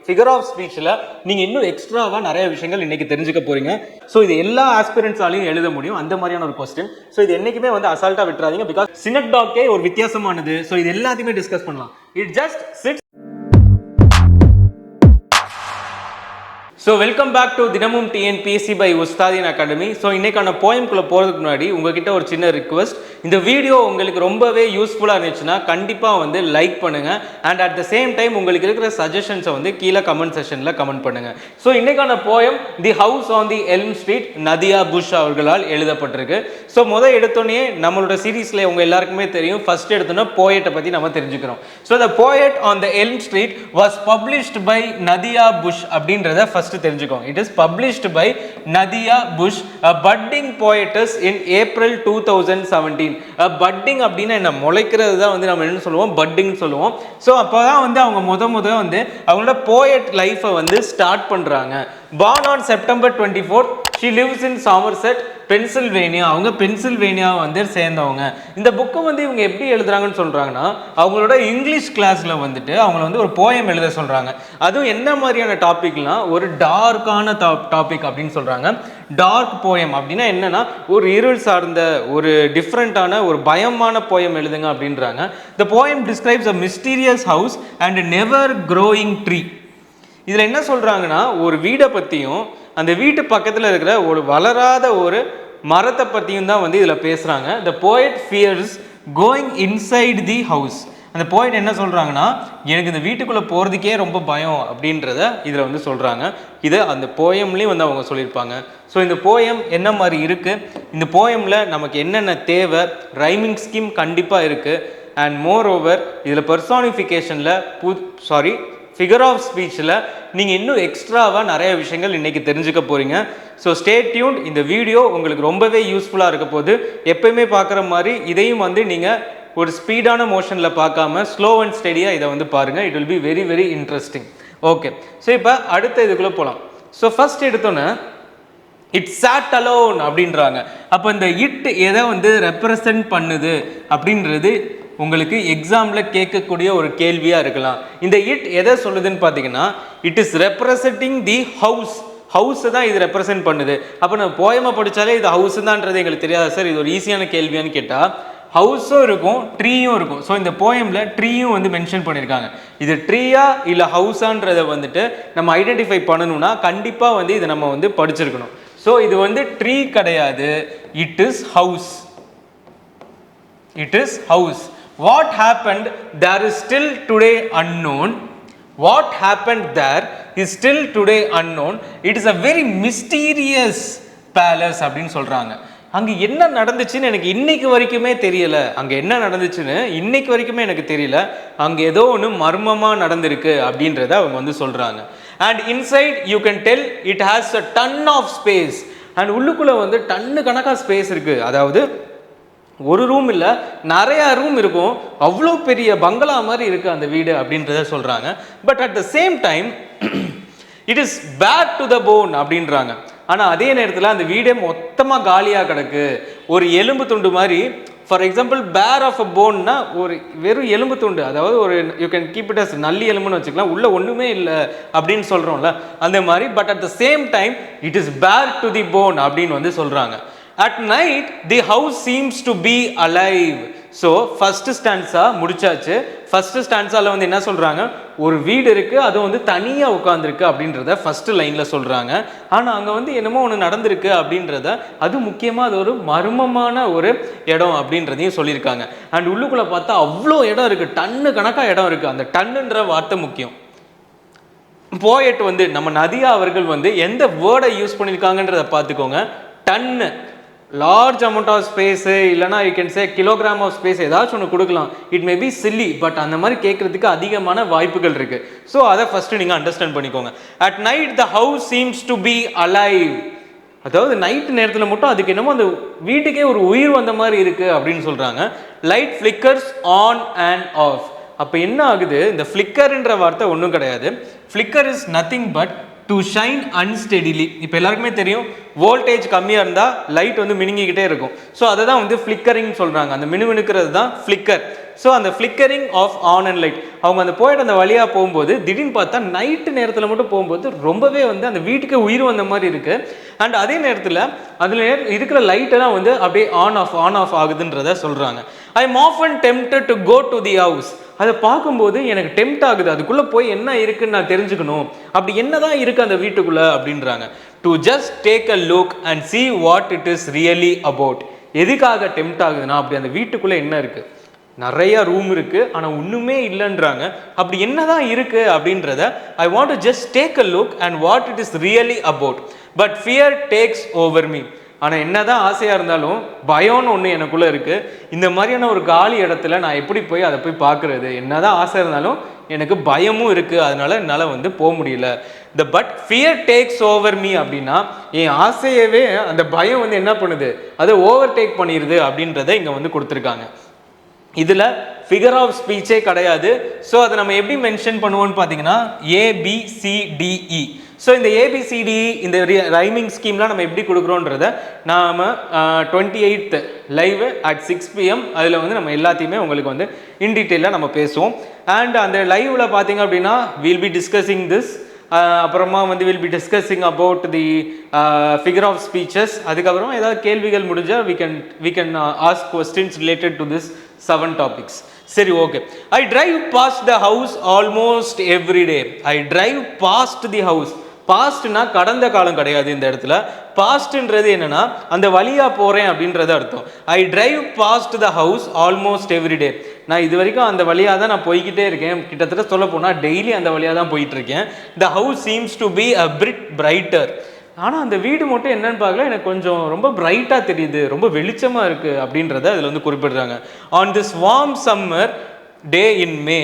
Figure of ஸ்பீச்சில் நீங்கள் இன்னும் எக்ஸ்ட்ராவாக நிறைய விஷயங்கள் இன்னைக்கு தெரிஞ்சுக்க போறீங்க. ஸோ இது எல்லா ஆஸ்பிரன்ஸாலையும் எழுத முடியும் அந்த மாதிரியான ஒரு கொஸ்டின். ஸோ இது என்னைக்குமே வந்து அசால்ட்டாக விட்டுறாதீங்க. பிகாஸ் சினக்டாக்கே ஒரு வித்தியாசமானது. ஸோ இது எல்லாத்தையுமே டிஸ்கஸ் பண்ணலாம். It just sits. So welcome back to தினமும் டிஎன்பிஎஸ்சி பை உஸ்தாதின் அகாடமி. ஸோ இன்னைக்கான போயம்குள்ளே போகிறதுக்கு முன்னாடி உங்ககிட்ட ஒரு சின்ன ரிக்வஸ்ட். இந்த வீடியோ உங்களுக்கு ரொம்பவே யூஸ்ஃபுல்லாக இருந்துச்சுன்னா கண்டிப்பாக வந்து லைக் பண்ணுங்கள். And at the same time உங்களுக்கு இருக்கிற சஜஷன்ஸை வந்து கீழே கமெண்ட் செஷனில் கமெண்ட் பண்ணுங்கள். ஸோ இன்னைக்கான poem the house on the elm street, Nadia Bush அவர்களால் எழுதப்பட்டிருக்கு. ஸோ எடுத்தோடனே நம்மளோட சீரீஸில் உங்கள் எல்லாருக்குமே தெரியும், ஃபர்ஸ்ட் எடுத்தோன்னா போயட்டை பற்றி நம்ம தெரிஞ்சுக்கிறோம். So the poet on the elm street was published by Nadia Bush அப்படின்றத ஃபர்ஸ்ட் தெரிஞ்சுக்கோங்க. It is published by Nadia Bush, a budding poetess in April 2017. A budding அப்படின்னா என்ன, முளைக்கிறது தான் வந்து நம்ம என்ன சொல்லுவோம், budding சொல்லுவோம். ஸோ அப்போ தான் வந்து அவங்க முத வந்து அவங்களோட போயட் லைஃப்பை வந்து ஸ்டார்ட் பண்ணுறாங்க. Born on September 24th, she lives in Somerset, Pennsylvania. அவங்க பென்சில்வேனியா வந்து சேர்ந்தவங்க. இந்த புக்கை வந்து இவங்க எப்படி எழுதுறாங்கன்னு சொல்றாங்கன்னா, அவங்களோட இங்கிலீஷ் கிளாஸ்ல வந்துட்டு அவங்கள வந்து ஒரு போயம் எழுத சொல்றாங்க. அதுவும் என்ன மாதிரியான டாபிக்லாம், ஒரு டார்க்கான டாபிக் அப்படின்னு சொல்றாங்க. டார்க் போயம் அப்படின்னா என்னன்னா, ஒரு இருள் சார்ந்த ஒரு டிஃப்ரெண்டான ஒரு பயமான போயம் எழுதுங்க அப்படின்றாங்க. The poem describes a mysterious house and a never growing tree. இதில் என்ன சொல்கிறாங்கன்னா, ஒரு வீடை பற்றியும் அந்த வீட்டு பக்கத்தில் இருக்கிற ஒரு வளராத ஒரு மரத்தை பற்றியும் தான் வந்து இதில் பேசுகிறாங்க. The poet fears going inside the house. அந்த போயட் என்ன சொல்கிறாங்கன்னா, எனக்கு இந்த வீட்டுக்குள்ளே போகிறதுக்கே ரொம்ப பயம் அப்படின்றத இதில் வந்து சொல்கிறாங்க. இதை அந்த போயம்லேயும் வந்து அவங்க சொல்லியிருப்பாங்க. ஸோ இந்த போயம் என்ன மாதிரி இருக்குது, இந்த போயமில் நமக்கு என்னென்ன தேவை, ரைமிங் ஸ்கீம் கண்டிப்பாக இருக்குது. அண்ட் மோர் ஓவர் இதில் பர்சானிஃபிகேஷனில் ஃபிகர் ஆஃப் ஸ்பீச்சில் நீங்கள் இன்னும் எக்ஸ்ட்ராவாக நிறைய விஷயங்கள் இன்றைக்கி தெரிஞ்சுக்க போகிறீங்க. So stay tuned. இந்த வீடியோ உங்களுக்கு ரொம்பவே யூஸ்ஃபுல்லாக இருக்க போது. எப்பயுமே பார்க்குற மாதிரி இதையும் வந்து நீங்கள் ஒரு ஸ்பீடான மோஷனில் பார்க்காம ஸ்லோ அண்ட் ஸ்டெடியாக இதை வந்து பாருங்கள். It will be very very interesting. Okay, so இப்போ அடுத்த இதுக்குள்ளே போகலாம். ஸோ ஃபர்ஸ்ட் எடுத்தோன்னே இட் சாட் அலோன் அப்படின்றாங்க. அப்போ இந்த இட் எதை வந்து ரெப்ரசன்ட் பண்ணுது அப்படின்றது உங்களுக்கு எக்ஸாமில் கேட்கக்கூடிய ஒரு கேள்வியாக இருக்கலாம். இந்த இட் எதை சொல்லுதுன்னு பார்த்தீங்கன்னா, இட் இஸ் ரெப்ரசன்டிங் தி ஹவுஸை தான் இது ரெப்ரசென்ட் பண்ணுது. அப்போ நம்ம போயமை படித்தாலே இது ஹவுஸ் தான்ன்றது எங்களுக்கு தெரியாது சார், இது ஒரு ஈஸியான கேள்வியான்னு கேட்டால், ஹவுஸும் இருக்கும் ட்ரீயும் இருக்கும். ஸோ இந்த போயமில் ட்ரீயும் வந்து மென்ஷன் பண்ணியிருக்காங்க. இது ட்ரீயா இல்லை ஹவுஸான்றதை வந்துட்டு நம்ம ஐடென்டிஃபை பண்ணணும்னா கண்டிப்பாக வந்து இதை நம்ம வந்து படிச்சிருக்கணும். ஸோ இது வந்து ட்ரீ கிடையாது, it is house. It is house. What happened there is still today unknown. What happened there is still today unknown. It is a very mysterious palace அப்படின்னு சொல்றாங்க. அங்கே என்ன நடந்துச்சுன்னு எனக்கு இன்னைக்கு வரைக்குமே தெரியல. அங்கே என்ன நடந்துச்சுன்னு இன்னைக்கு வரைக்குமே எனக்கு தெரியல. அங்கே ஏதோ ஒன்று மர்மமாக நடந்திருக்கு அப்படின்றத அவங்க வந்து சொல்றாங்க. And inside you can tell it has a ton of space. And உள்ளுக்குள்ள வந்து டன்னு கணக்காக ஸ்பேஸ் இருக்கு. அதாவது ஒரு ரூம் இல்லை, நிறையா ரூம் இருக்கும். அவ்வளோ பெரிய பங்களா மாதிரி இருக்குது அந்த வீடு அப்படின்றத சொல்கிறாங்க. But at the same time it is bad to the bone அப்படின்றாங்க. ஆனால் அதே நேரத்தில் அந்த வீடே மொத்தமாக காலியாக கிடக்கு. ஒரு எலும்பு துண்டு மாதிரி. For example bare of a போன்னா ஒரு வெறும் எலும்பு துண்டு, அதாவது ஒரு you can keep it as நல்லி எலும்புன்னு வச்சுக்கலாம், உள்ள ஒன்றுமே இல்லை அப்படின்னு சொல்கிறோம்ல அந்த மாதிரி. But at the same time it is bare to the bone அப்படின்னு வந்து சொல்கிறாங்க. At night the house seems to be alive. So first stanza முடிச்சாச்சு. ஃபர்ஸ்ட் ஸ்டான்ஸால வந்து என்ன சொல்றாங்க, ஒரு வீடு இருக்கு, அது வந்து தனியாக உட்காந்துருக்கு அப்படின்றத ஃபர்ஸ்ட் லைன்ல சொல்றாங்க. ஆனால் அங்கே வந்து என்னமோ ஒன்று நடந்திருக்கு அப்படின்றத, அது முக்கியமாக அது ஒரு மர்மமான ஒரு இடம் அப்படின்றதையும் சொல்லியிருக்காங்க. அண்ட் உள்ளுக்குள்ள பார்த்தா அவ்வளோ இடம் இருக்கு, டன்னு கணக்காக இடம் இருக்கு. அந்த டன்னுன்ற வார்த்தை முக்கியம். போயட் வந்து நம்ம நதியா அவர்கள் வந்து எந்த வேர்டை யூஸ் பண்ணியிருக்காங்கன்றத பார்த்துக்கோங்க. டன்னு, லார்ஜ் அமௌண்ட் ஆஃப் ஸ்பேஸு, இல்லைனா you can say kilogram of space, ஏதாச்சும் ஒன்று கொடுக்கலாம். It may be silly, but அந்த மாதிரி கேட்கறதுக்கு அதிகமான வாய்ப்புகள் இருக்கு. ஸோ அதை ஃபர்ஸ்ட் நீங்கள் அண்டர்ஸ்டாண்ட் பண்ணிக்கோங்க. At night the house seems to be alive. அதாவது நைட் நேரத்தில் மட்டும் அதுக்கு என்னமோ அந்த வீட்டுக்கே ஒரு உயிர் வந்த மாதிரி இருக்கு அப்படின்னு சொல்றாங்க. Light flickers on and off. அப்போ என்ன ஆகுது, இந்த ஃபிளிக்கர்ன்ற வார்த்தை ஒன்றும் கிடையாது. Flicker is nothing but to shine unsteadily. இப்போ எல்லாருக்குமே தெரியும், வோல்டேஜ் கம்மியாக இருந்தால் லைட் வந்து மினுங்கிக்கிட்டே இருக்கும். ஸோ அதை தான் வந்து ஃப்ளிக்கரிங் சொல்கிறாங்க. அந்த மினுமினுக்கிறது தான் ஃப்ளிக்கர். ஸோ அந்த flickering of on and light, அவங்க அந்த போயிட்டு அந்த வழியாக போகும்போது திடீர்னு பார்த்தா நைட்டு நேரத்தில் மட்டும் போகும்போது ரொம்பவே வந்து அந்த வீட்டுக்கு உயிர் வந்த மாதிரி இருக்குது. அண்ட் அதே நேரத்தில் அதில் இருக்கிற லைட்டெல்லாம் வந்து அப்படியே ஆன் ஆஃப் ஆகுதுன்றத சொல்கிறாங்க. I am often tempted to go to the house. அதை பார்க்கும்போது எனக்கு டெம்ப்ட் ஆகுது, அதுக்குள்ளே போய் என்ன இருக்குன்னு நான் தெரிஞ்சுக்கணும், அப்படி என்னதான் இருக்குது அந்த வீட்டுக்குள்ளே அப்படின்றாங்க. To just take a look and see what it is really about. எதுக்காக டெம்ப்ட் ஆகுதுன்னா அப்படி அந்த வீட்டுக்குள்ளே என்ன இருக்குது, நிறைய ரூம் இருக்குது ஆனால் ஒன்றுமே இல்லைன்றாங்க. அப்படி என்னதான் இருக்குது அப்படின்றத I want to just take a look and what it is really about, but fear takes over me. ஆனால் என்னதான் ஆசையாக இருந்தாலும் பயம்னு ஒன்று எனக்குள்ளே இருக்குது. இந்த மாதிரியான ஒரு காலி இடத்துல நான் எப்படி போய் அதை போய் பார்க்குறது, என்னதான் ஆசை இருந்தாலும் எனக்கு பயமும் இருக்குது, அதனால என்னால் வந்து போக முடியல. The but fear takes over me அப்படின்னா என் ஆசையவே அந்த பயம் வந்து என்ன பண்ணுது, அதை ஓவர் டேக் பண்ணிடுது அப்படின்றத இங்கே வந்து கொடுத்துருக்காங்க. இதில் ஃபிகர் ஆஃப் ஸ்பீச்சே கிடையாது. ஸோ அதை நம்ம எப்படி மென்ஷன் பண்ணுவோம்னு பார்த்தீங்கன்னா ABCDE. ஸோ இந்த ABCDE இந்த ரைமிங் ஸ்கீம்லாம் நம்ம எப்படி கொடுக்குறோன்றத நாம் 28th லைவ் at 6 PM அதில் வந்து நம்ம எல்லாத்தையுமே உங்களுக்கு வந்து இன் டீட்டெயிலாக நம்ம பேசுவோம். அண்ட் அந்த லைவில் பார்த்தீங்க அப்படின்னா வில் பி டிஸ்கஸிங் திஸ். அப்புறமா வந்து will be discussing about the figure of speeches. அதுக்கப்புறமா ஏதாவது கேள்விகள் முடிஞ்சால் we can ask questions related to this 7 topics. சரி, ஓகே. I drive past the house almost every day. I drive past the house. பாஸ்ட்னா கடந்த காலம் கிடையாது இந்த இடத்துல. பாஸ்ட்ன்றது என்னன்னா அந்த வழியா போறேன் அப்படின்றது அர்த்தம். I drive past the house almost every day. நான் இது வரைக்கும் அந்த வழியாக தான் நான் போய்கிட்டே இருக்கேன். கிட்டத்தட்ட சொல்ல போனால் டெய்லி அந்த வழியாக தான் போயிட்டு இருக்கேன். The house seems to be a bit brighter. ஆனால் அந்த வீடு மட்டும் என்னன்னு பார்க்கல, எனக்கு கொஞ்சம் ரொம்ப பிரைட்டாக தெரியுது, ரொம்ப வெளிச்சமாக இருக்குது அப்படின்றத அதில் வந்து குறிப்பிடுறாங்க. On this warm summer day in May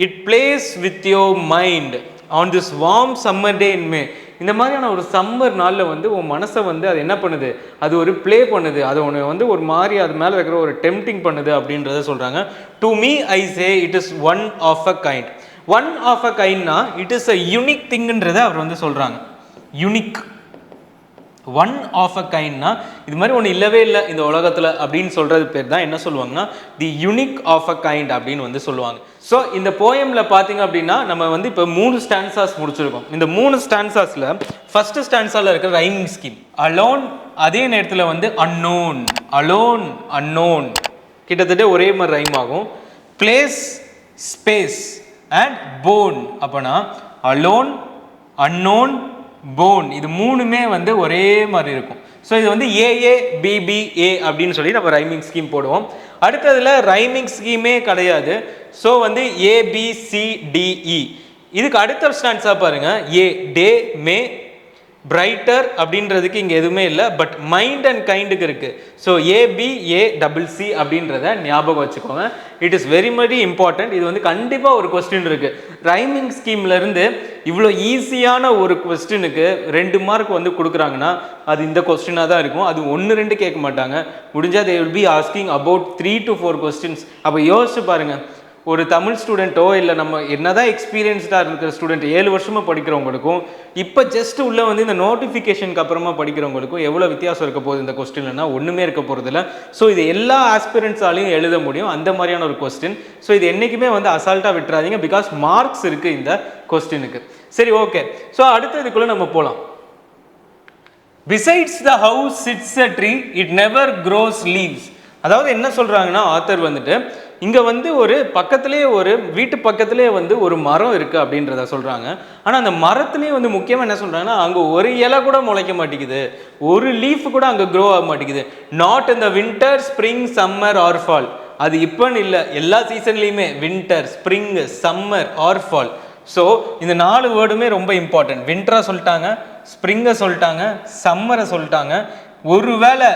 it plays with your mind. On this warm summer day in May, இந்த மாதிரியான ஒரு சம்மர் நாளில் வந்து உன் மனசை வந்து அது என்ன பண்ணுது, அது ஒரு ப்ளே பண்ணுது, அது ஒன்று வந்து ஒரு மாதிரி அது மேலே இருக்கிற ஒரு டெம்ப்டிங் பண்ணுது அப்படின்றத சொல்கிறாங்க. To me I say it is one of a kind. One of a கைண்ட்னா இட் இஸ் அ யூனிக் திங்ன்றதை அவர் வந்து சொல்கிறாங்க. யூனிக், ஒன் ஆஃப் அ கைண்ட்னா இது மாதிரி ஒன்று இல்லவே இல்லை இந்த உலகத்தில் அப்படின்னு சொல்கிறது பேர் தான் என்ன சொல்லுவாங்கன்னா தி யூனிக் ஆஃப் அ கைண்ட் அப்படின்னு வந்து சொல்லுவாங்க. ஸோ இந்த போயமில் பார்த்தீங்க அப்படின்னா நம்ம வந்து இப்போ 3 ஸ்டான்சாஸ் முடிச்சிருக்கோம். இந்த 3 ஸ்டான்சாஸில் ஃபஸ்ட்டு ஸ்டான்ஸாவில் இருக்கிற ரைமிங் ஸ்கீம் அலோன், அதே நேரத்தில் வந்து அன்னோன், அலோன் அன்னோன் கிட்டத்தட்ட ஒரே மாதிரி ரைம் ஆகும். Place, space and phone. அப்போனா அலோன், அன்னோன், போன், இது 3மே வந்து ஒரே மாதிரி இருக்கும். ஸோ இது வந்து AABBA அப்படின்னு சொல்லி நம்ம ரைமிங் ஸ்கீம் போடுவோம். அடுத்ததில் ரைமிங் ஸ்கீமே கிடையாது. ஸோ வந்து ABCDE. இதுக்கு அடுத்த ஸ்டான்ஸாக பாருங்க, ஏ டே மே பிரைட்டர் அப்படின்றதுக்கு இங்கே எதுவுமே இல்லை, பட் மைண்ட் அண்ட் கைண்டுக்கு இருக்குது. ஸோ ABACC அப்படின்றத ஞாபகம் வச்சுக்கோங்க. It is very very important. இது வந்து கண்டிப்பாக ஒரு கொஸ்டின் இருக்குது ரைமிங் ஸ்கீம்லேருந்து. இவ்வளோ ஈஸியான ஒரு கொஸ்டினுக்கு 2 மார்க் வந்து கொடுக்குறாங்கன்னா அது இந்த கொஸ்டினாக தான் இருக்கும். அது 1-2 கேட்க மாட்டாங்க. முடிஞ்சால் they will be asking about 3 to 4 questions. அப்போ யோசிச்சு பாருங்கள், ஒரு தமிழ் ஸ்டூடெண்ட்டோ இல்லை நம்ம என்னதான் எக்ஸ்பீரியன்ஸ்டாக இருக்கிற ஸ்டூடெண்ட் 7 வருஷமாக படிக்கிறவங்களுக்கும் இப்போ ஜஸ்ட் உள்ள வந்து இந்த நோட்டிஃபிகேஷனுக்கு அப்புறமா படிக்கிறவங்களுக்கும் எவ்வளோ வித்தியாசம் இருக்க போகுது இந்த கொஸ்டின்லன்னா ஒன்றுமே இருக்க போகிறதில்ல. ஸோ இது எல்லா ஆஸ்பிரண்ட்ஸாலையும் எழுத முடியும் அந்த மாதிரியான ஒரு கொஸ்டின். ஸோ இது என்றைக்குமே வந்து அசால்ட்டாக விட்டுறாதீங்க, பிகாஸ் மார்க்ஸ் இருக்குது இந்த கொஸ்டினுக்கு. சரி, ஓகே. ஸோ அடுத்த இதுக்குள்ளே நம்ம போகலாம். Besides the house sits a tree it never grows leaves. அதாவது என்ன சொல்கிறாங்கன்னா ஆத்தர் வந்துட்டு இங்கே வந்து ஒரு பக்கத்துலேயே ஒரு வீட்டு பக்கத்துலேயே வந்து ஒரு மரம் இருக்குது அப்படின்றத சொல்கிறாங்க. ஆனால் அந்த மரத்துலேயே வந்து முக்கியமாக என்ன சொல்கிறாங்கன்னா அங்கே ஒரு இலை கூட முளைக்க மாட்டேங்குது, ஒரு லீஃப் கூட அங்கே க்ரோ ஆக மாட்டேங்குது. Not in the winter, spring, summer or fall. அது இப்போன்னு இல்லை, எல்லா சீசன்லேயுமே winter, spring, summer or fall. So இந்த 4 வேர்டுமே ரொம்ப இம்பார்ட்டன்ட். வின்டரை சொல்லிட்டாங்க, ஸ்ப்ரிங்கை சொல்லிட்டாங்க, சம்மரை சொல்லிட்டாங்க. ஒருவேளை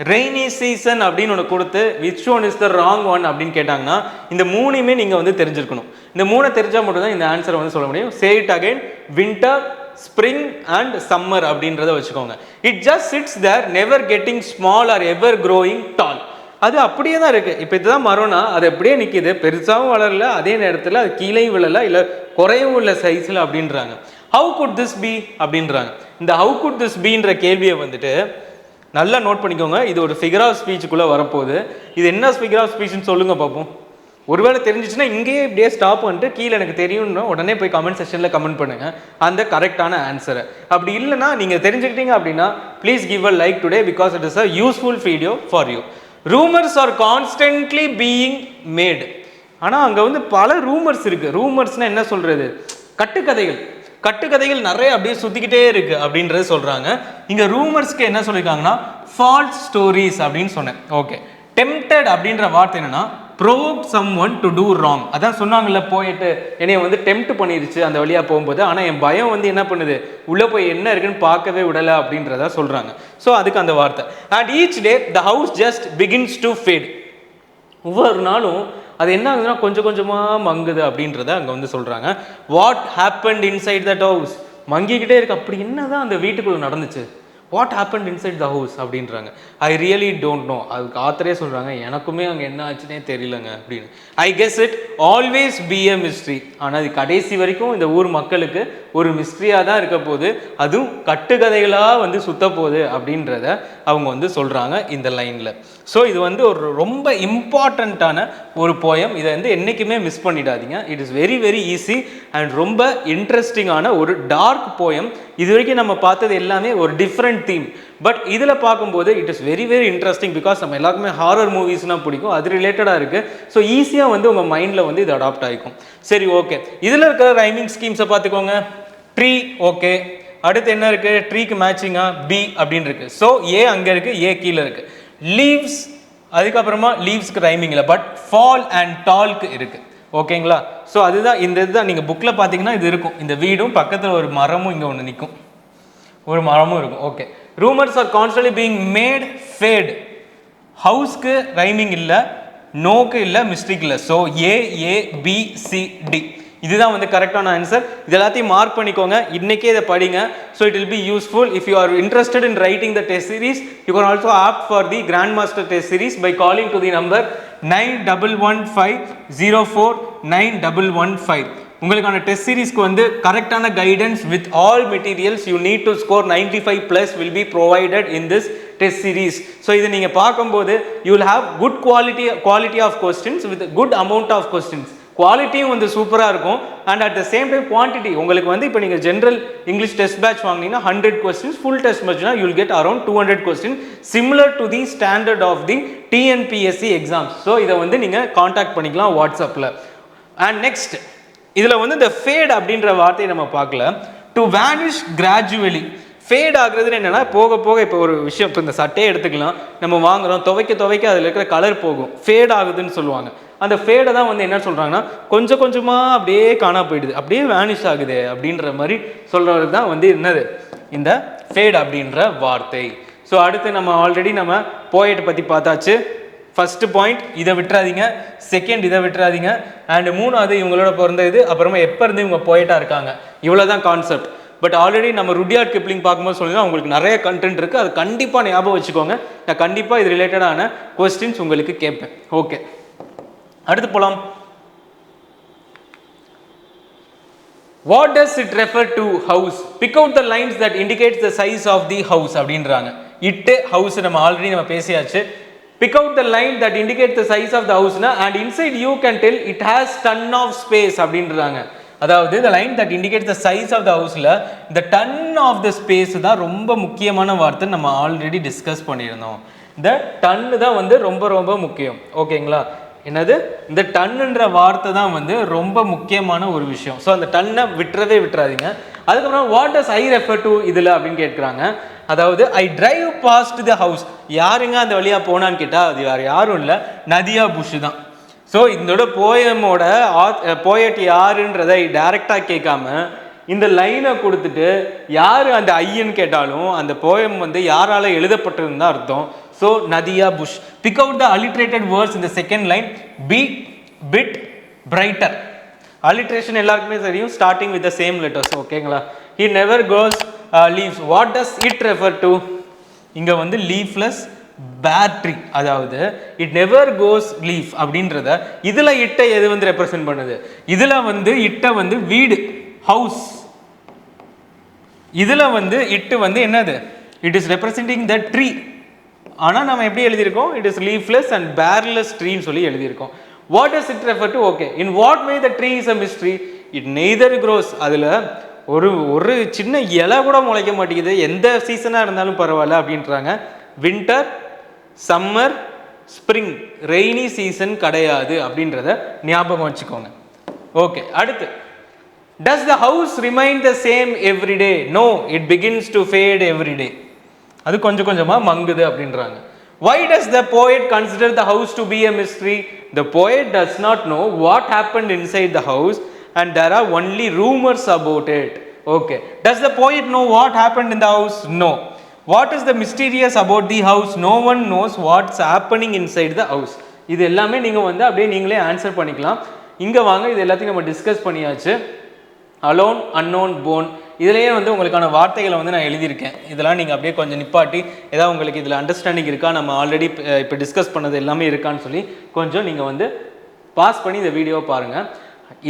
ரெய்னி சீசன் அப்படின்னு ஒன்று கொடுத்து which one is the wrong one அப்படின்னு கேட்டாங்கன்னா இந்த 3மே நீங்கள் வந்து தெரிஞ்சிருக்கணும். இந்த 3 தெரிஞ்சால் மட்டும் தான் இந்த ஆன்சரை வந்து சொல்ல முடியும். Say it again, winter, spring and summer அப்படின்றத வச்சுக்கோங்க. It just sits there never getting small or ever growing tall. அது அப்படியே தான் இருக்குது. இப்போ இதுதான் மரம்னா அது அப்படியே நிற்கிது, பெருசாகவும் வளரல, அதே நேரத்தில் அது கீழே விழலை, இல்லை குறையும் உள்ள சைஸில் அப்படின்றாங்க. ஹவு குட் திஸ் பி அப்படின்றாங்க. இந்த ஹவு குட் திஸ் பீன்ற கேள்வியை வந்துட்டு நல்லா நோட் பண்ணிக்கோங்க. இது ஒரு ஃபிகர் ஆஃப் ஸ்பீச்சுக்குள்ளே வரப்போகுது. இது என்ன ஃபிகர் ஆஃப் ஸ்பீச்னு சொல்லுங்கள் பார்ப்போம். ஒருவேளை தெரிஞ்சிச்சுன்னா இங்கேயே இப்படியே ஸ்டாப் பண்ணிட்டு கீழே எனக்கு தெரியும்னு உடனே போய் கமெண்ட் செக்ஷனில் கமெண்ட் பண்ணுங்க அந்த கரெக்டான ஆன்சரை. அப்படி இல்லைனா நீங்கள் தெரிஞ்சுக்கிட்டீங்க அப்படின்னா please give a like today because it is a useful video for you. Rumours are constantly being mat. ஆனால் அங்கே வந்து பல ரூமர்ஸ் இருக்குது. ரூமர்ஸ்னால் என்ன சொல்கிறது? கட்டுக்கதைகள் நிறைய அப்படியே சுற்றிக்கிட்டே இருக்குது அப்படின்றது சொல்கிறாங்க. இங்கே ரூமர்ஸ்க்கு என்ன சொல்லியிருக்காங்கன்னா ஃபால்ஸ் ஸ்டோரிஸ் அப்படின்னு சொன்னேன். ஓகே, டெம்ப்டட் அப்படின்ற வார்த்தை என்னன்னா provoke someone to do wrong. அதான் சொன்னாங்கல்ல, போயிட்டு என்னைய வந்து டெம்ப்ட் பண்ணிருச்சு அந்த வழியாக போகும்போது, ஆனால் என் பயம் வந்து என்ன பண்ணுது, உள்ளே போய் என்ன இருக்குன்னு பார்க்கவே விடலை அப்படின்றத சொல்கிறாங்க. ஸோ அதுக்கு அந்த வார்த்தை. And each day the house just begins to fade. ஒவ்வொரு நாளும் அது என்ன ஆகுதுன்னா கொஞ்சம் கொஞ்சமாக மங்குது அப்படின்றத அங்கே வந்து சொல்கிறாங்க. What happened inside that house? மங்கிக்கிட்டே இருக்கு. அப்படி என்னதான் அந்த வீட்டுக்குள்ளே நடந்துச்சு? What happened inside the house அப்படின்றாங்க. I really don't know. அதுக்கு ஆத்தரே சொல்கிறாங்க எனக்குமே அங்கே என்ன ஆச்சுன்னே தெரியலங்க அப்படின்னு. I guess it always be a mystery. ஆனால் அது கடைசி வரைக்கும் இந்த ஊர் மக்களுக்கு ஒரு மிஸ்ட்ரியாக தான் இருக்க போகுது, அதுவும் கட்டுக்கதைகளாக வந்து சுத்த போகுது அப்படின்றத அவங்க வந்து சொல்கிறாங்க இந்த லைனில். ஸோ இது வந்து ஒரு ரொம்ப இம்பார்ட்டண்ட்டான ஒரு போயம். இதை வந்து என்றைக்குமே மிஸ் பண்ணிடாதீங்க. It is very very easy and ரொம்ப இன்ட்ரெஸ்டிங்கான ஒரு டார்க் போயம். இது வரைக்கும் நம்ம பார்த்தது எல்லாமே ஒரு டிஃப்ரெண்ட் தீம். பட் இதில் பார்க்கும்போது it is very very interesting because நம்ம எல்லாருக்குமே ஹாரர் மூவிஸ்னால் பிடிக்கும், அது ரிலேட்டடாக இருக்குது. ஸோ ஈஸியாக வந்து உங்கள் மைண்டில் வந்து இது அடாப்ட் ஆகிக்கும். சரி, ஓகே, இதில் இருக்கிற ரைமிங் ஸ்கீம்ஸை பார்த்துக்கோங்க. Tree, okay. அடுத்து என்ன இருக்குது? ட்ரீக்கு மேட்சிங்காக பி அப்படின்னு இருக்குது. ஸோ ஏ அங்கே இருக்குது, ஏ கீழே இருக்குது. லீவ்ஸ், அதுக்கப்புறமா லீவ்ஸ்க்கு ரைமிங் இல்லை, பட் ஃபால் அண்ட் டால்க்கு இருக்குது. ஓகேங்களா? ஸோ அதுதான் இந்த இதுதான் நீங்கள் புக்கில் பார்த்தீங்கன்னா இது இருக்கும். இந்த வீடும் பக்கத்தில் ஒரு மரமும் இங்கே ஒன்று நிற்கும், ஒரு மரமும் இருக்கும். Okay, rumours are constantly being made fat. ஹவுஸ்க்கு ரைமிங் இல்லை, நோக்கு இல்லை, மிஸ்டேக் இல்லை. So A, A, B, C, D இதுதான் வந்து கரெக்டான ஆன்சர். இது எல்லாத்தையும் மார்க் பண்ணிக்கோங்க, இன்னைக்கே இதை படிங்க. So it will be useful. If you are interested in writing the test series, you can also opt for the grand master test series by calling to the number 9115049115. உங்களுக்கான test சீரிஸ்க்கு வந்து கரெக்டான guidance with all materials you need to score 95+ will be provided in this test series. ஸோ இதை நீங்கள் பார்க்கும்போது you will have good quality of questions with a good amount of questions. குவாலிட்டியும் வந்து சூப்பராக இருக்கும் and at the same time quantity. உங்களுக்கு வந்து இப்போ நீங்கள் ஜென்ரல் இங்கிலீஷ் டெஸ்ட் பேட்ச் வாங்கினீங்கன்னா 100 questions, ஃபுல் டெஸ்ட் பேட்ச்னா you will get around 200 questions, similar to the standard of the TNPSC exams. So இதை வந்து நீங்கள் காண்டாக்ட் பண்ணிக்கலாம் வாட்ஸ்அப்பில். அண்ட் நெக்ஸ்ட் இதில் வந்து இந்த ஃபேட் அப்படின்ற வார்த்தையை நம்ம பார்க்கல. To vanish gradually. ஃபேட் ஆகுறதுன்னு என்னென்னா போக போக, இப்போ ஒரு விஷயம், இப்போ இந்த சட்டையை எடுத்துக்கலாம், நம்ம வாங்குகிறோம், துவைக்க அதில் இருக்கிற கலர் போகும், ஃபேட் ஆகுதுன்னு சொல்லுவாங்க. அந்த ஃபேடை தான் வந்து என்ன சொல்கிறாங்கன்னா கொஞ்சம் கொஞ்சமாக அப்படியே காணா போயிடுது, அப்படியே வேனிஷ் ஆகுது அப்படின்ற மாதிரி சொல்கிறது தான் வந்து என்னது இந்த ஃபேட் அப்படின்ற வார்த்தை. ஸோ அடுத்து நம்ம ஆல்ரெடி நம்ம போயட்டை பற்றி பார்த்தாச்சு. ஃபர்ஸ்ட் பாயிண்ட் இதை விட்டுறாதீங்க, செகண்ட் இதை விட்டுறாதீங்க, அண்ட் மூணாவது இவங்களோட பிறந்த இது, அப்புறமா எப்போ இருந்து இவங்க போயட்டாக இருக்காங்க, இவ்வளோ தான் கான்செப்ட். பட் ஆல்ரெடி நம்ம ருடியார்ட் கிப்ளிங் பார்க்கும்போது சொல்லினா உங்களுக்கு நிறைய கண்டென்ட் இருக்குது, அது கண்டிப்பாக ஞாபகம் வச்சுக்கோங்க. நான் கண்டிப்பாக இது ரிலேட்டடான கொஸ்டின்ஸ் உங்களுக்கு கேட்பேன். ஓகே, அடுத்து போலாம். What does it refer to house? Pick out the lines that indicates the size of the house அப்படின்றாங்க. இட்டு ஹவுஸ் நம்ம ஆல்ரெடி நம்ம பேசியாச்சு. Pick out the line that indicates the size of the house na, and inside you can tell it has ton of space அப்படின்றாங்க. அதாவது the line that indicates the size of the houseல the ton of the space தான் ரொம்ப முக்கியமான வார்த்தை. நம்ம already discuss பண்ணியிருந்தோம். இந்த ton தான் வந்து ரொம்ப ரொம்ப முக்கியம். ஓகேங்களா? என்னது இந்த டன்னுன்ற வார்த்தை தான் வந்து ரொம்ப முக்கியமான ஒரு விஷயம். ஸோ அந்த டன்னை விட்டுறாதீங்க. அதுக்கப்புறம் what does I refer to இதில் அப்படின்னு கேட்குறாங்க. அதாவது ஐ டிரைவ் பாஸ்ட் த ஹவுஸ். யாருங்க அந்த வழியாக போனான்னு கேட்டால் அது யாரும் இல்லை, நதியா புஷ் தான். ஸோ இதோட போயமோட போயட் யாருன்றதை டைரெக்டாக கேட்காம இந்த லைனை கொடுத்துட்டு யார் அந்த ஐயன்னு கேட்டாலும் அந்த போயம் வந்து யாரால் எழுதப்பட்டதுன்னு தான் அர்த்தம். So Nadia Bush. Pick out the alliterated words இந்த second line. B, bit, brighter. Alliteration எல்லாருக்குமே தெரியும், starting with the same letters. ஓகேங்களா? He never goes leaves. What does it refer to? இங்கே வந்து லீஃப்லெஸ் பேட்ரி, அதாவது இட் நெவர் கோஸ் லீஃப் அப்படின்றத இதில் இட்டை எது வந்து ரெப்ரசென்ட் பண்ணுது? இதில் வந்து இட்டை வந்து வீடு, ஹவுஸ். இதில் வந்து இட்டு வந்து என்னது? It is representing the tree. ஆனால் நம்ம எப்படி எழுதியிருக்கோம்? இட் இஸ் லீஃப்லெஸ் அண்ட் பேர்லெஸ் ட்ரீன்னு சொல்லி எழுதியிருக்கோம். What does it refer to? Okay. In what way the tree is a mystery? It neither grows. அதில் ஒரு சின்ன இலை கூட முளைக்க மாட்டேங்குது, எந்த சீசனாக இருந்தாலும் பரவாயில்ல அப்படின்றாங்க. Winter, summer, spring, rainy season கிடையாது அப்படின்றத ஞாபகம் வச்சுக்கோங்க. ஓகே, அடுத்து, does the house remain the same every day? No, it begins to fade every day. அது கொஞ்சம் கொஞ்சமாக மங்குது அப்படின்றாங்க. Why does the poet consider the house to be a mystery? The poet does not know what happened inside the house and there are only rumors about it. Okay. Does the poet know what happened in the house? No. What is the mysterious about the house? No one knows what's happening inside the house. இது எல்லாமே நீங்கள் வந்து அப்படியே நீங்களே answer பண்ணிக்கலாம். இங்கே வாங்க, இது எல்லாத்தையும் நம்ம டிஸ்கஸ் பண்ணியாச்சு. அலோன், அன்னோன், போன், இதுலேயே வந்து உங்களுக்கான வார்த்தைகளை வந்து நான் எழுதியிருக்கேன். இதெல்லாம் நீங்கள் அப்படியே கொஞ்சம் நிப்பாட்டி ஏதாவது உங்களுக்கு இதில் அண்டர்ஸ்டாண்டிங் இருக்கா, நம்ம ஆல்ரெடி இப்போ டிஸ்கஸ் பண்ணது எல்லாமே இருக்கான்னு சொல்லி கொஞ்சம் நீங்கள் வந்து பாஸ் பண்ணி இந்த வீடியோவை பாருங்கள்.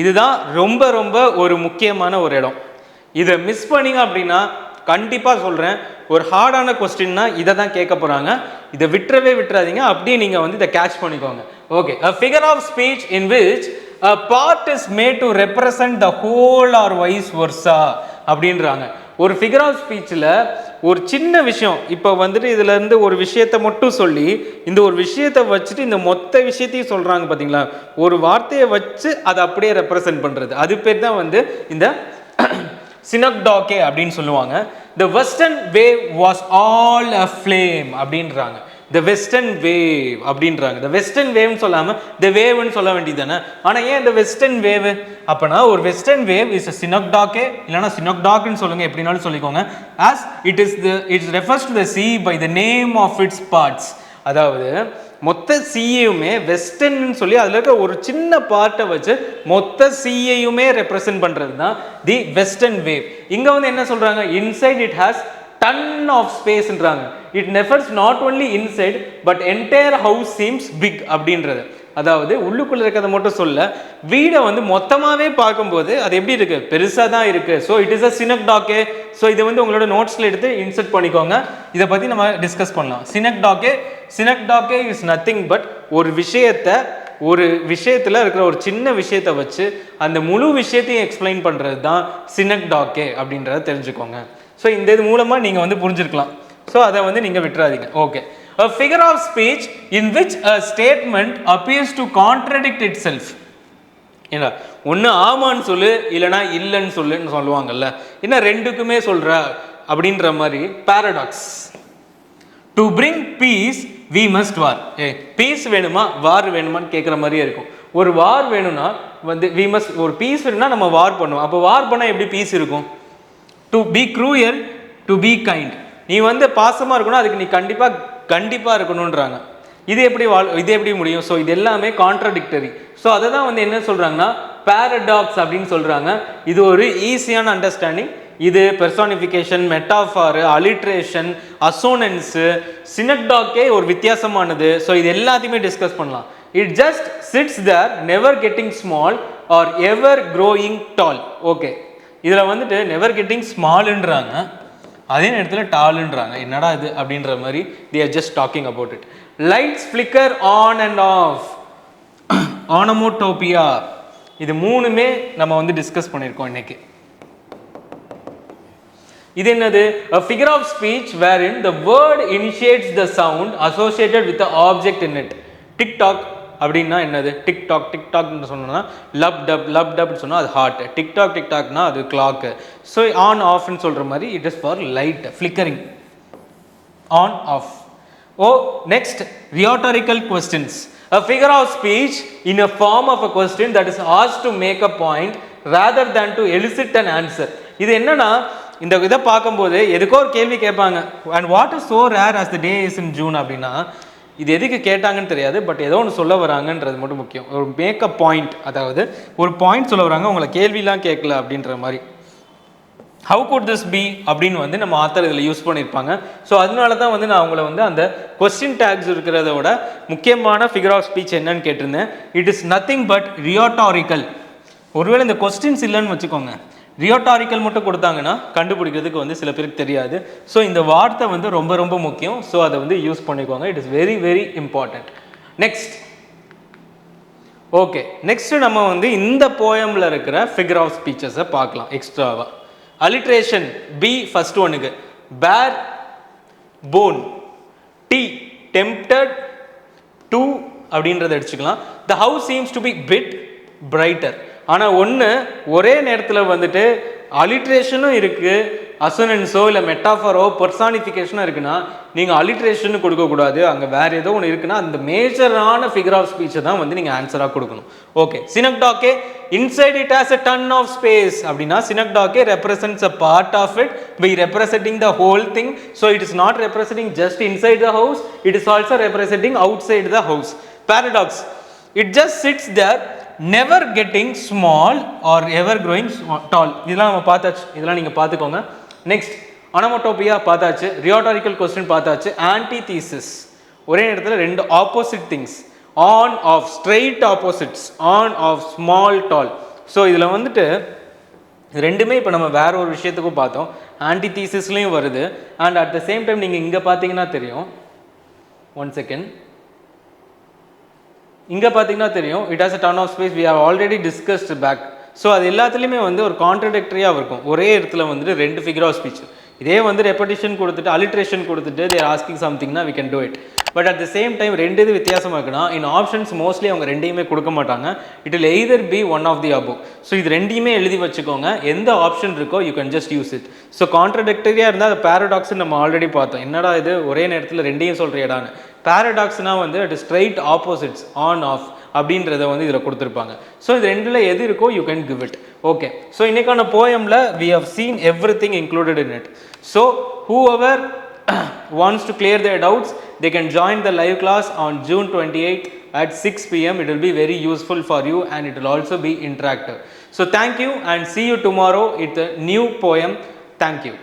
இதுதான் ரொம்ப ரொம்ப ஒரு முக்கியமான ஒரு இடம். இதை மிஸ் பண்ணிங்க அப்படின்னா கண்டிப்பாக சொல்கிறேன், ஒரு ஹார்டான கொஸ்டின்னா இதை தான் கேட்க போகிறாங்க. இதை விட்டுறாதீங்க, அப்படியே நீங்கள் வந்து இதை கேட்ச் பண்ணிக்கோங்க. Okay, a figure of speech in which a part is made to represent the whole or vice versa அப்படின்றாங்க. ஒரு ஃபிகர் ஆஃப் ஸ்பீச்சில் ஒரு சின்ன விஷயம், இப்போ வந்துட்டு இதுல இருந்து ஒரு விஷயத்தை மட்டும் சொல்லி இந்த ஒரு விஷயத்தை வச்சுட்டு இந்த மொத்த விஷயத்தையும் சொல்றாங்க பார்த்தீங்களா, ஒரு வார்த்தையை வச்சு அதை அப்படியே ரெப்ரசன்ட் பண்றது, அது பேர் தான் வந்து இந்த சினக்டாகே அப்படின்னு சொல்லுவாங்க. The western wave was all aflame அப்படின்றாங்க. The western wave அப்படின்றாங்க. The western wave சொல்லாம the wave ன்னு சொல்ல வேண்டியதானே. ஆனா ஏன் the western wave? அப்பனா ஒரு western wave is a synecdoche, இல்லனா synecdoche ன்னு சொல்லுங்க, எப்படினாலும் சொல்லிக்கோங்க. As it refers to the sea by the name of its parts. அதாவது மொத்த சீயையுமே வெஸ்டர்ன் சொல்லி அதில் இருக்க ஒரு சின்ன பார்ட்டை வச்சு மொத்த சீயையுமே ரெப்ரசென்ட் பண்றது தான் தி வெஸ்டர்ன் வேவ். இங்க வந்து என்ன சொல்றாங்க, inside it has ton of space ன்றாங்க. It refers not only inside but entire house seems big அப்படின்றது. அதாவது உள்ளுக்குள்ள இருக்கிறத மட்டும் சொல்ல, வீடை வந்து மொத்தமாவே பார்க்கும்போது அது எப்படி இருக்கு, பெருசா தான் இருக்கு. So it is a synecdoche. So இதை வந்து உங்களோட நோட்ஸ்ல எடுத்து இன்சர்ட் பண்ணிக்கோங்க. இதை பத்தி நம்ம டிஸ்கஸ் பண்ணலாம். சினக்டாகே இஸ் நத்திங் பட் ஒரு விஷயத்துல இருக்கிற ஒரு சின்ன விஷயத்தை வச்சு அந்த முழு விஷயத்தையும் எக்ஸ்பிளைன் பண்றது தான் சினக்டாகே அப்படின்றத தெரிஞ்சுக்கோங்க. ஸோ இந்த இது மூலமாக நீங்கள் வந்து புரிஞ்சிருக்கலாம். ஸோ அதை வந்து நீங்கள் விட்டுறாதீங்க. Okay, a figure of speech in which a statement appears to contradict itself. ஏன்னா ஒன்று ஆமான்னு சொல்லு இல்லைனா இல்லைன்னு சொல்லுன்னு சொல்லுவாங்கல்ல, என்ன ரெண்டுக்குமே சொல்கிற அப்படின்ற மாதிரி paradox. To bring peace we must war. Peace வேணுமா வார் வேணுமான்னு கேட்குற மாதிரியே இருக்கும். ஒரு வார் வேணும்னா வந்து வி மஸ்ட், ஒரு பீஸ் வேணும்னா நம்ம வார் பண்ணுவோம். அப்போ வார் பண்ணால் எப்படி பீஸ் இருக்கும்? To be cruel, to be kind. நீ வந்து பாசமாக இருக்கணும், அதுக்கு நீ கண்டிப்பாக இருக்கணுன்றாங்க. இது எப்படி முடியும்? ஸோ இது எல்லாமே கான்ட்ரடிக்டரி. ஸோ அதை தான் வந்து என்ன சொல்கிறாங்கன்னா பாரடாக்ஸ் அப்படின்னு சொல்கிறாங்க. இது ஒரு ஈஸியான அண்டர்ஸ்டாண்டிங். இது பெர்சானிஃபிகேஷன், மெட்டாஃபார், அலிட்ரேஷன், அசோனன்ஸு, சினக்டாகே ஒரு வித்தியாசமானது. ஸோ இது எல்லாத்தையுமே டிஸ்கஸ் பண்ணலாம். It just sits there never getting small or ever growing tall. Okay, இதில் வந்துட்டு நெவர் கெட்டிங் ஸ்மால்ன்றாங்க, அதே நேரத்தில் டால்ன்றாங்க. என்னடா இது அப்படின்ற மாதிரி they are just talking about it. Lights flicker on and off. onomatopoeia. இது மூணுமே நம்ம வந்து டிஸ்கஸ் பண்ணியிருக்கோம் இன்னைக்கு. இது என்னது? A figure of speech wherein the word initiates the sound associated with the object in it. TikTok அப்படின்னா என்னது? டிக்டாக்னு சொன்னோம்னா லப் டப்னு சொன்னால் அது ஹார்ட். டிக்டாக்னா அது கிளாக்கு. ஸோ ஆன் ஆஃப்னு சொல்கிற மாதிரி it is for light flickering, on off. Next, rhetorical questions. A figure of speech in a form of a question that is asked to make a point rather than to elicit an answer. இது என்னன்னா, இந்த இதை பார்க்கும்போது எதுக்கோ ஒரு கேள்வி கேட்பாங்க. and what is so rare as the day is in June அப்படின்னா இது எதுக்கு கேட்டாங்கன்னு தெரியாது, பட் ஏதோ ஒன்று சொல்ல வராங்கன்றது மட்டும் முக்கியம். ஒரு மேக் அ பாயிண்ட், அதாவது ஒரு பாயிண்ட் சொல்ல வராங்க, உங்களை கேள்விலாம் கேட்கல அப்படின்ற மாதிரி. ஹவு குட் திஸ் பி அப்படின்னு வந்து நம்ம ஆத்தர் இதில் யூஸ் பண்ணியிருப்பாங்க. ஸோ அதனால தான் வந்து நான் உங்களை வந்து அந்த கொஸ்டின் டேக்ஸ் இருக்கிறத விட முக்கியமான ஃபிகர் ஆஃப் ஸ்பீச் என்னன்னு கேட்டிருந்தேன். It is nothing but ரியோட்டாரிக்கல். ஒருவேளை இந்த கொஸ்டின்ஸ் இல்லைன்னு வச்சுக்கோங்க, ரியோட்டாரிக்கல் மட்டும் கொடுத்தாங்கன்னா கண்டுபிடிக்கிறதுக்கு வந்து சில பேருக்கு தெரியாது. ஸோ இந்த வார்த்தை வந்து ரொம்ப ரொம்ப முக்கியம். ஸோ அதை வந்து யூஸ் பண்ணிக்கோங்க. It is very very important. Next, okay, next நம்ம வந்து இந்த போயம்ல இருக்கிற ஃபிகர் ஆஃப் ஸ்பீச்சஸை பார்க்கலாம் எக்ஸ்ட்ராவா. அலிட்ரேஷன் பி ஃபர்ஸ்ட் ஒனுக்கு, பேர் போன், டி டெம்ப்டட், டூ அப்படின்றத அடிச்சுக்கலாம். The house seems to be bit brighter. ஆனால் ஒன்று ஒரே நேரத்தில் வந்துட்டு அலிட்ரேஷனும் இருக்குது, அசோனன்ஸோ இல்லை மெட்டாஃபரோ பர்சானிஃபிகேஷனோ இருக்குன்னா நீங்கள் அலிட்ரேஷன் கொடுக்கக்கூடாது. அங்கே வேறு ஏதோ ஒன்று இருக்குன்னா அந்த மேஜரான ஃபிகர் ஆஃப் ஸ்பீச்சை தான் வந்து நீங்கள் ஆன்சராக கொடுக்கணும். Okay, synecdoche inside it has a ton of space அப்படின்னா சினக்டாக்கே represents a part of it by representing the whole thing. So it is not representing just inside the house, it is also representing outside the house. Paradox, it just sits there never getting small or ever growing tall. இதெல்லாம் நம்ம பார்த்தாச்சு, இதெல்லாம் நீங்கள் பார்த்துக்கோங்க. Next அனமோட்டோபியா பார்த்தாச்சு, ரியோட்டாரிக்கல் question பார்த்தாச்சு. Antithesis, ஒரே நேரத்தில் ரெண்டு opposite things, on off, straight opposites, on off, small tall. So இதில் வந்துட்டு ரெண்டுமே இப்போ நம்ம வேற ஒரு விஷயத்துக்கும் பார்த்தோம், ஆன்டிதீசிஸ்லையும் வருது. And at the same time நீங்கள் இங்கே பார்த்தீங்கன்னா தெரியும், ஒன் செகண்ட், இங்கே பார்த்தீங்கன்னா தெரியும், it has a ton of space, we have already discussed back. So அது எல்லாத்துலேயுமே வந்து ஒரு கான்ட்ரடிக்டரியாக இருக்கும். ஒரே இடத்துல வந்துட்டு ரெண்டு ஃபிகர் ஆஃப் ஸ்பீச், இதே வந்து ரெப்படிஷன் கொடுத்துட்டு அலிட்ரேஷன் கொடுத்துட்டு தேர் ஆஸ்கிங் சம்திங்னா we can do it. But at the same time ரெண்டு இது வித்தியாசமாக இருக்குன்னா இன் ஆப்ஷன்ஸ் மோஸ்ட்லி அவங்க ரெண்டையுமே கொடுக்க மாட்டாங்க. It will either be one of the above. So இது ரெண்டையுமே எழுதி வச்சுக்கோங்க, எந்த ஆப்ஷன் இருக்கோ you can just use it. So கான்ட்ரடிக்டரியாக இருந்தால் அது பேரடாக்ஸ் நம்ம ஆல்ரெடி பார்த்தோம், என்னடா இது ஒரே நேரத்தில் ரெண்டையும் சொல்கிறியடான்னு. பேரடாக்ஸ்னா வந்து அது ஸ்ட்ரைட் ஆப்போசிட்ஸ், ஆன் ஆஃப் அப்படின்றத வந்து இதில் கொடுத்துருப்பாங்க. ஸோ இது ரெண்டில் எது இருக்கோ you can give it. Okay, so இன்னைக்கான போயமில் we have seen everything included in it. So whoever wants to clear their doubts, they can join the live class on June 28th at 6 p.m. It will be very useful for you and it will also be interactive. So thank you and see you tomorrow with a new poem. Thank you.